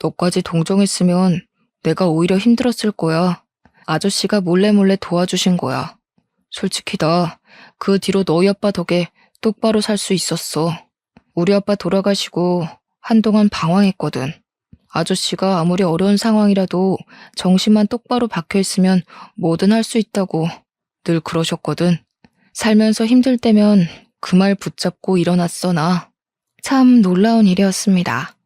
너까지 동정했으면 내가 오히려 힘들었을 거야. 아저씨가 몰래 도와주신 거야. 솔직히 나 그 뒤로 너희 아빠 덕에 똑바로 살 수 있었어. 우리 아빠 돌아가시고 한동안 방황했거든. 아저씨가 아무리 어려운 상황이라도 정신만 똑바로 박혀있으면 뭐든 할 수 있다고 늘 그러셨거든. 살면서 힘들 때면 그 말 붙잡고 일어났어, 나. 참 놀라운 일이었습니다.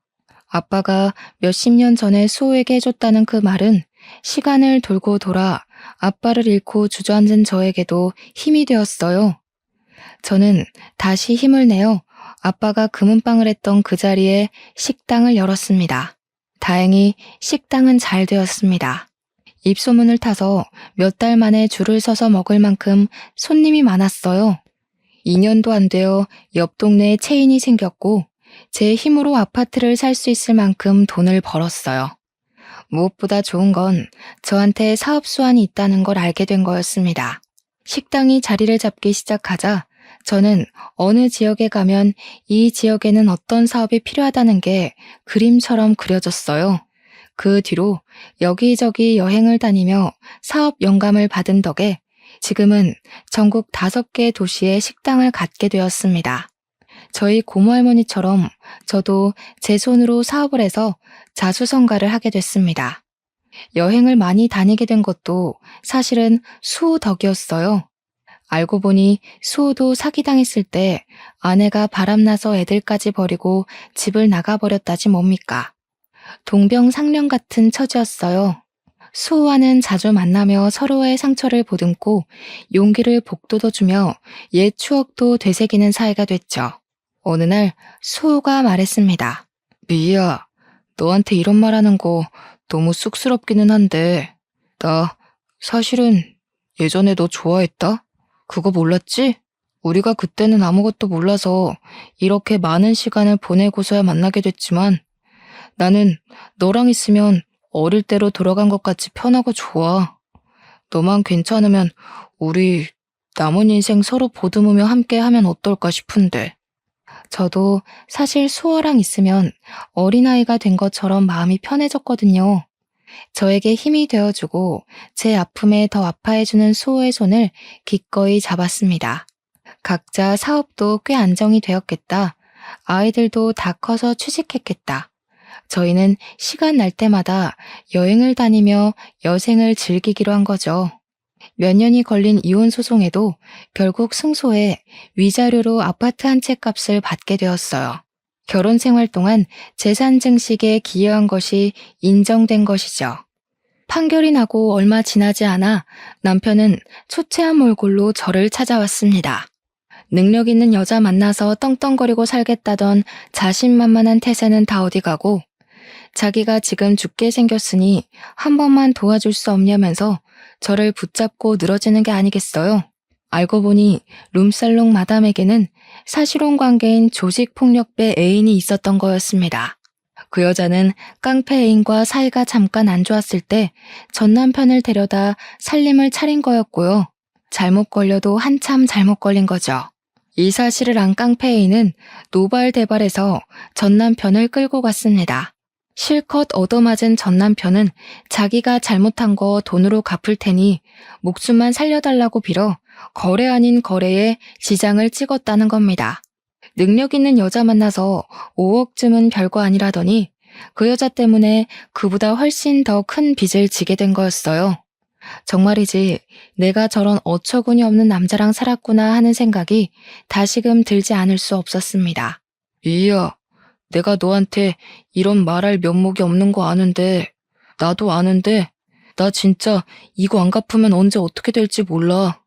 아빠가 몇십 년 전에 수호에게 해줬다는 그 말은 시간을 돌고 돌아 아빠를 잃고 주저앉은 저에게도 힘이 되었어요. 저는 다시 힘을 내어 아빠가 금은방을 했던 그 자리에 식당을 열었습니다. 다행히 식당은 잘 되었습니다. 입소문을 타서 몇 달 만에 줄을 서서 먹을 만큼 손님이 많았어요. 2년도 안 되어 옆 동네에 체인이 생겼고 제 힘으로 아파트를 살 수 있을 만큼 돈을 벌었어요. 무엇보다 좋은 건 저한테 사업 수완이 있다는 걸 알게 된 거였습니다. 식당이 자리를 잡기 시작하자 저는 어느 지역에 가면 이 지역에는 어떤 사업이 필요하다는 게 그림처럼 그려졌어요. 그 뒤로 여기저기 여행을 다니며 사업 영감을 받은 덕에 지금은 전국 5개 도시에 식당을 갖게 되었습니다. 저희 고모할머니처럼 저도 제 손으로 사업을 해서 자수성가를 하게 됐습니다. 여행을 많이 다니게 된 것도 사실은 수호 덕이었어요. 알고 보니 수호도 사기당했을 때 아내가 바람나서 애들까지 버리고 집을 나가버렸다지 뭡니까. 동병상련 같은 처지였어요. 수호와는 자주 만나며 서로의 상처를 보듬고 용기를 북돋워주며 옛 추억도 되새기는 사이가 됐죠. 어느 날 수호가 말했습니다. 미희야, 너한테 이런 말하는 거 너무 쑥스럽기는 한데 나 사실은 예전에 너 좋아했다? 그거 몰랐지? 우리가 그때는 아무것도 몰라서 이렇게 많은 시간을 보내고서야 만나게 됐지만 나는 너랑 있으면 어릴 때로 돌아간 것 같이 편하고 좋아. 너만 괜찮으면 우리 남은 인생 서로 보듬으며 함께 하면 어떨까 싶은데. 저도 사실 수호랑 있으면 어린아이가 된 것처럼 마음이 편해졌거든요. 저에게 힘이 되어주고 제 아픔에 더 아파해주는 수호의 손을 기꺼이 잡았습니다. 각자 사업도 꽤 안정이 되었겠다. 아이들도 다 커서 취직했겠다. 저희는 시간 날 때마다 여행을 다니며 여생을 즐기기로 한 거죠. 몇 년이 걸린 이혼 소송에도 결국 승소해 위자료로 아파트 한 채 값을 받게 되었어요. 결혼 생활 동안 재산 증식에 기여한 것이 인정된 것이죠. 판결이 나고 얼마 지나지 않아 남편은 초췌한 몰골로 저를 찾아왔습니다. 능력 있는 여자 만나서 떵떵거리고 살겠다던 자신만만한 태세는 다 어디 가고 자기가 지금 죽게 생겼으니 한 번만 도와줄 수 없냐면서 저를 붙잡고 늘어지는 게 아니겠어요. 알고 보니 룸살롱 마담에게는 사실혼 관계인 조직폭력배 애인이 있었던 거였습니다. 그 여자는 깡패 애인과 사이가 잠깐 안 좋았을 때 전 남편을 데려다 살림을 차린 거였고요. 잘못 걸려도 한참 잘못 걸린 거죠. 이 사실을 안 깡패 애인은 노발대발해서 전 남편을 끌고 갔습니다. 실컷 얻어맞은 전 남편은 자기가 잘못한 거 돈으로 갚을 테니 목숨만 살려달라고 빌어 거래 아닌 거래에 지장을 찍었다는 겁니다. 능력 있는 여자 만나서 5억쯤은 별거 아니라더니 그 여자 때문에 그보다 훨씬 더 큰 빚을 지게 된 거였어요. 정말이지 내가 저런 어처구니 없는 남자랑 살았구나 하는 생각이 다시금 들지 않을 수 없었습니다. 이야, 내가 너한테 이런 말할 면목이 없는 거 아는데, 나도 아는데, 나 진짜 이거 안 갚으면 언제 어떻게 될지 몰라.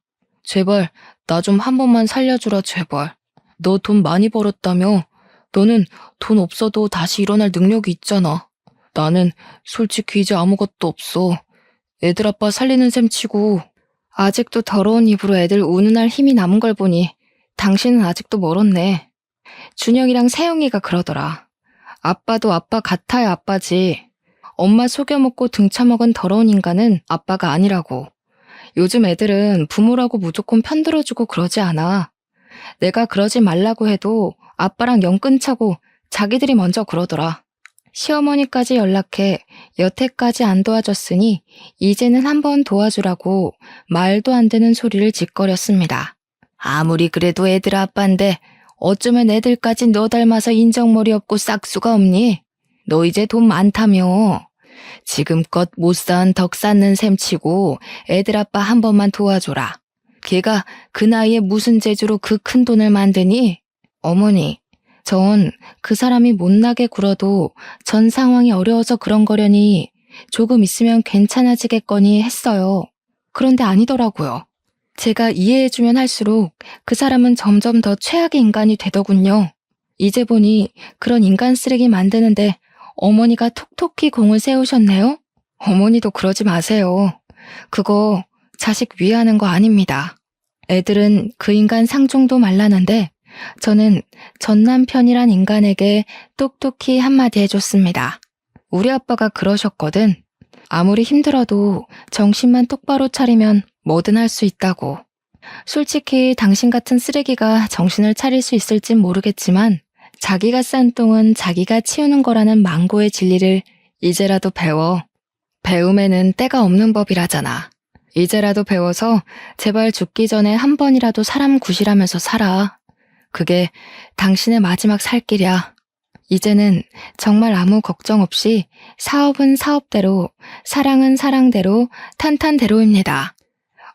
제발 나 좀 한 번만 살려주라 제발. 너 돈 많이 벌었다며? 너는 돈 없어도 다시 일어날 능력이 있잖아. 나는 솔직히 이제 아무것도 없어. 애들 아빠 살리는 셈 치고 아직도 더러운 입으로 애들 우는할 힘이 남은 걸 보니 당신은 아직도 멀었네. 준영이랑 세영이가 그러더라. 아빠도 아빠 같아야 아빠지. 엄마 속여먹고 등쳐먹은 더러운 인간은 아빠가 아니라고. 요즘 애들은 부모라고 무조건 편들어주고 그러지 않아. 내가 그러지 말라고 해도 아빠랑 연 끊자고 자기들이 먼저 그러더라. 시어머니까지 연락해 여태까지 안 도와줬으니 이제는 한번 도와주라고 말도 안 되는 소리를 짓거렸습니다. 아무리 그래도 애들 아빠인데 어쩌면 애들까지 너 닮아서 인정머리 없고 싹수가 없니? 너 이제 돈 많다며. 지금껏 못 쌓은 덕 쌓는 셈 치고 애들 아빠 한 번만 도와줘라. 걔가 그 나이에 무슨 재주로 그 큰 돈을 만드니? 어머니, 전 그 사람이 못나게 굴어도 전 상황이 어려워서 그런 거려니 조금 있으면 괜찮아지겠거니 했어요. 그런데 아니더라고요. 제가 이해해주면 할수록 그 사람은 점점 더 최악의 인간이 되더군요. 이제 보니 그런 인간 쓰레기 만드는데 어머니가 톡톡히 공을 세우셨네요? 어머니도 그러지 마세요. 그거 자식 위하는 거 아닙니다. 애들은 그 인간 상종도 말라는데 저는 전 남편이란 인간에게 똑똑히 한마디 해줬습니다. 우리 아빠가 그러셨거든. 아무리 힘들어도 정신만 똑바로 차리면 뭐든 할 수 있다고. 솔직히 당신 같은 쓰레기가 정신을 차릴 수 있을진 모르겠지만 자기가 싼 똥은 자기가 치우는 거라는 망고의 진리를 이제라도 배워. 배움에는 때가 없는 법이라잖아. 이제라도 배워서 제발 죽기 전에 한 번이라도 사람 구실하면서 살아. 그게 당신의 마지막 살 길이야. 이제는 정말 아무 걱정 없이 사업은 사업대로, 사랑은 사랑대로, 탄탄대로입니다.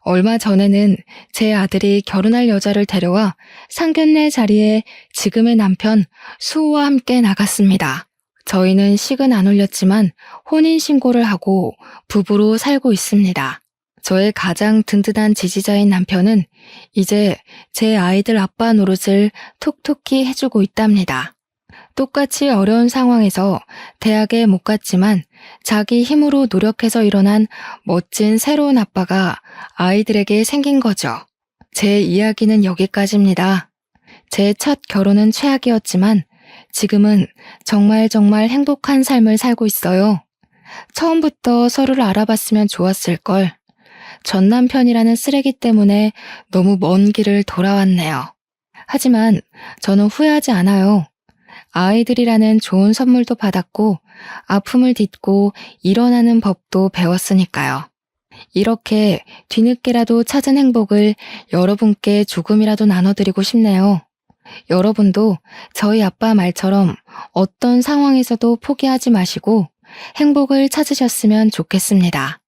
얼마 전에는 제 아들이 결혼할 여자를 데려와 상견례 자리에 지금의 남편 수호와 함께 나갔습니다. 저희는 식은 안 올렸지만 혼인신고를 하고 부부로 살고 있습니다. 저의 가장 든든한 지지자인 남편은 이제 제 아이들 아빠 노릇을 톡톡히 해주고 있답니다. 똑같이 어려운 상황에서 대학에 못 갔지만 자기 힘으로 노력해서 일어난 멋진 새로운 아빠가 아이들에게 생긴 거죠. 제 이야기는 여기까지입니다. 제 첫 결혼은 최악이었지만 지금은 정말 행복한 삶을 살고 있어요. 처음부터 서로를 알아봤으면 좋았을걸. 전 남편이라는 쓰레기 때문에 너무 먼 길을 돌아왔네요. 하지만 저는 후회하지 않아요. 아이들이라는 좋은 선물도 받았고 아픔을 딛고 일어나는 법도 배웠으니까요. 이렇게 뒤늦게라도 찾은 행복을 여러분께 조금이라도 나눠드리고 싶네요. 여러분도 저희 아빠 말처럼 어떤 상황에서도 포기하지 마시고 행복을 찾으셨으면 좋겠습니다.